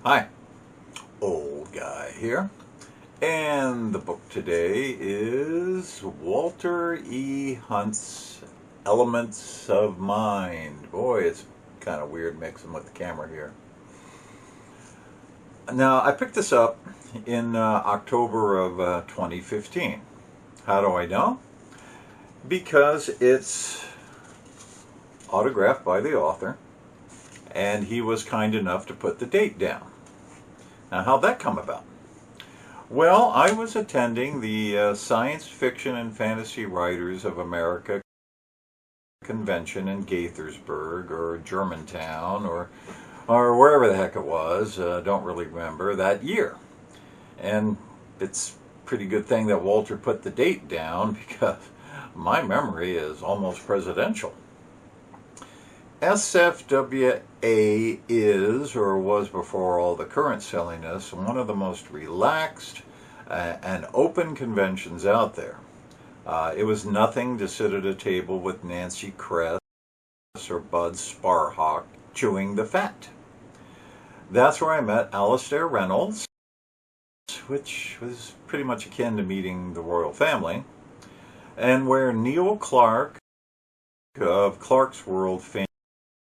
Hi, old guy here. And the book today is Walter E. Hunt's Elements of Mind. Boy, it's kind of weird mixing with the camera here. Now, I picked this up in October of 2015. How do I know? Because it's autographed by the author, and he was kind enough to put the date down. Now, how'd that come about? Well, I was attending the Science Fiction and Fantasy Writers of America convention in Gaithersburg or Germantown or wherever the heck it was, don't really remember, that year. And it's a pretty good thing that Walter put the date down because my memory is almost presidential. SFWA is, or was before all the current silliness, one of the most relaxed and open conventions out there. It was nothing to sit at a table with Nancy Kress or Bud Sparhawk chewing the fat. That's where I met Alastair Reynolds, which was pretty much akin to meeting the royal family, and where Neil Clark of Clark's World fame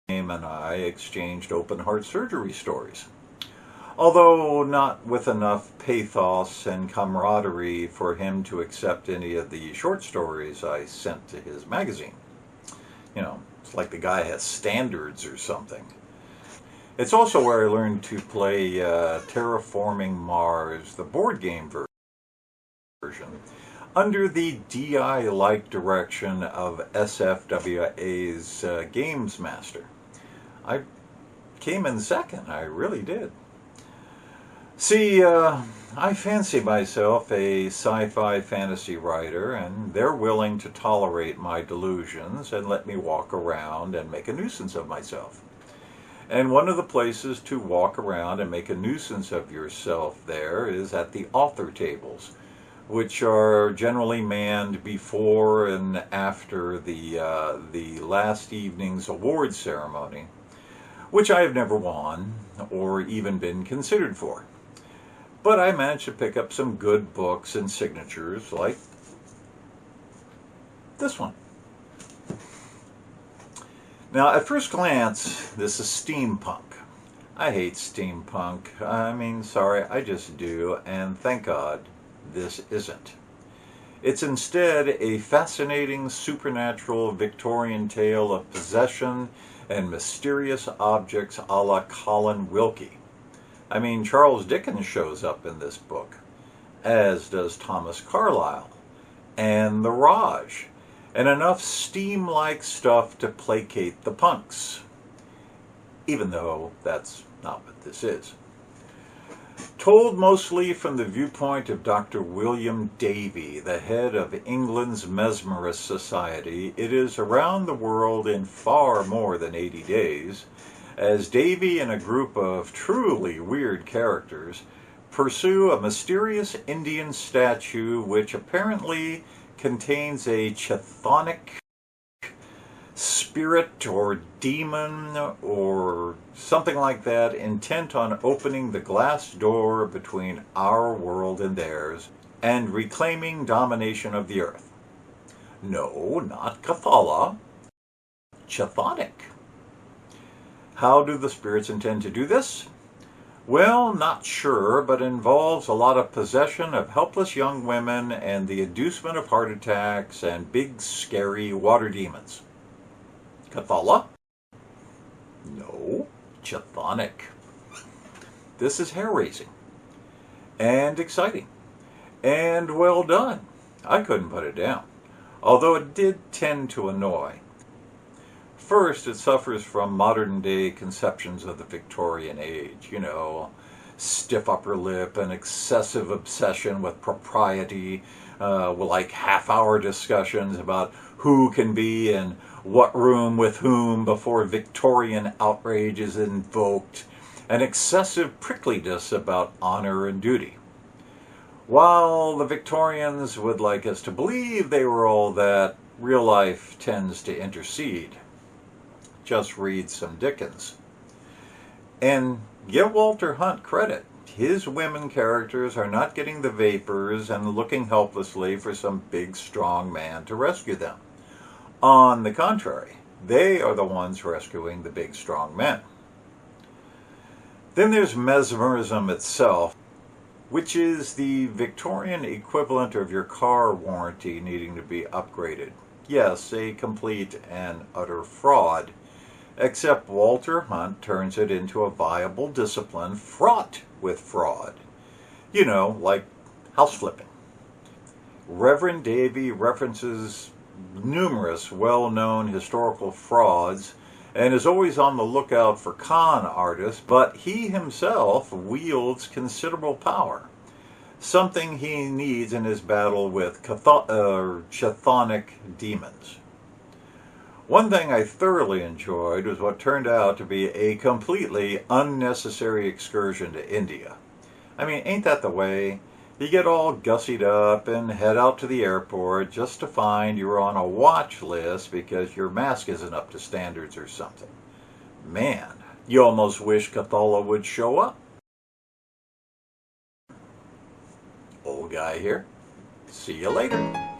and I exchanged open heart surgery stories, although not with enough pathos and camaraderie for him to accept any of the short stories I sent to his magazine. You know, it's like the guy has standards or something. It's also where I learned to play Terraforming Mars, the board game version, under the DI-like direction of SFWA's games master. I came in second, I really did. See, I fancy myself a sci-fi fantasy writer, and they're willing to tolerate my delusions and let me walk around and make a nuisance of myself. And one of the places to walk around and make a nuisance of yourself there is at the author tables, which are generally manned before and after the last evening's awards ceremony, which I have never won or even been considered for. But I managed to pick up some good books and signatures like this one. Now, at first glance, this is steampunk. I hate steampunk. I mean, sorry, I just do, and thank God this isn't. It's instead a fascinating supernatural Victorian tale of possession and mysterious objects a la Colin Wilkie. I mean, Charles Dickens shows up in this book, as does Thomas Carlyle, and the Raj, and enough steam-like stuff to placate the punks, even though that's not what this is. Told mostly from the viewpoint of Dr. William Davy, the head of England's Mesmerist Society, it is around the world in far more than 80 days, as Davy and a group of truly weird characters pursue a mysterious Indian statue which apparently contains a chthonic spirit or demon or something like that, intent on opening the glass door between our world and theirs and reclaiming domination of the earth. No, not Cthulhu, chthonic. How do the spirits intend to do this? Well, not sure, but involves a lot of possession of helpless young women and the inducement of heart attacks and big scary water demons. Cthulhu? No, chthonic. This is hair-raising and exciting and well done. I couldn't put it down, although it did tend to annoy. First, it suffers from modern-day conceptions of the Victorian age, you know, stiff upper lip and excessive obsession with propriety, like half-hour discussions about who can be in what room with whom before Victorian outrage is invoked, and excessive prickliness about honor and duty. While the Victorians would like us to believe they were all that, real life tends to intercede. Just read some Dickens. And Give Walter Hunt credit. His women characters are not getting the vapors and looking helplessly for some big, strong man to rescue them. On the contrary, they are the ones rescuing the big, strong men. Then there's mesmerism itself, which is the Victorian equivalent of your car warranty needing to be upgraded. Yes, a complete and utter fraud, except Walter Hunt turns it into a viable discipline fraught with fraud. You know, like house flipping. Reverend Davy references numerous well-known historical frauds and is always on the lookout for con artists, but he himself wields considerable power, something he needs in his battle with chthonic demons. One thing I thoroughly enjoyed was what turned out to be a completely unnecessary excursion to India. I mean, ain't that the way? You get all gussied up and head out to the airport just to find you're on a watch list because your mask isn't up to standards or something. Man, you almost wish Cthulhu would show up. Old guy here. See you later.